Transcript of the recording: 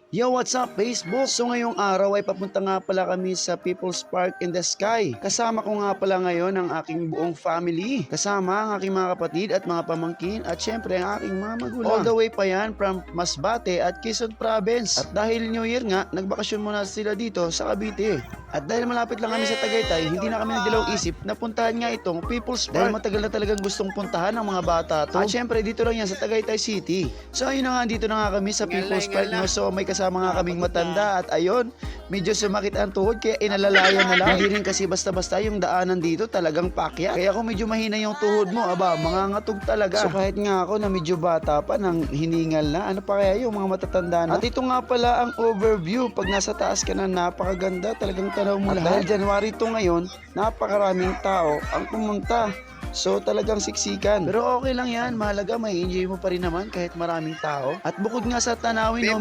Yo, what's up Facebook? So ngayong araw ay papunta nga pala kami sa People's Park in the Sky. Kasama ko nga pala ngayon ang aking buong family. Kasama ang aking mga kapatid at mga pamangkin at syempre ang aking mga magulang. All the way pa yan from Masbate at Quezon Province. At dahil New Year nga, nagbakasyon muna sila dito sa Cavite. At dahil malapit lang kami sa Tagaytay, hindi na kami nagdalawang isip na puntahan nga itong People's Park. Dahil matagal na talagang gustong puntahan ng mga bata to. At syempre dito lang yan sa Tagaytay City. So ayun na nga, dito na nga kami sa People's Park. No? So may kasama nga kaming matanda at ayun, medyo sumakit ang tuhod kaya inalalayan na lang. Hindi rin kasi basta-basta yung daanan dito, talagang pakya. Kaya kung medyo mahina yung tuhod mo, aba, mangangatog talaga. So kahit nga ako na medyo bata pa, nang hiningal na, ano pa kaya yung mga matatanda na. At ito nga pala ang overview. Pag nasa taas ka na, napakaganda, talagang tanaw mo lahat. Dahil January to ngayon, napakaraming tao ang pumunta. So talagang siksikan. Pero okay lang yan, mahalaga may enjoy mo pa rin naman kahit maraming tao. At bukod nga sa tanawin, no,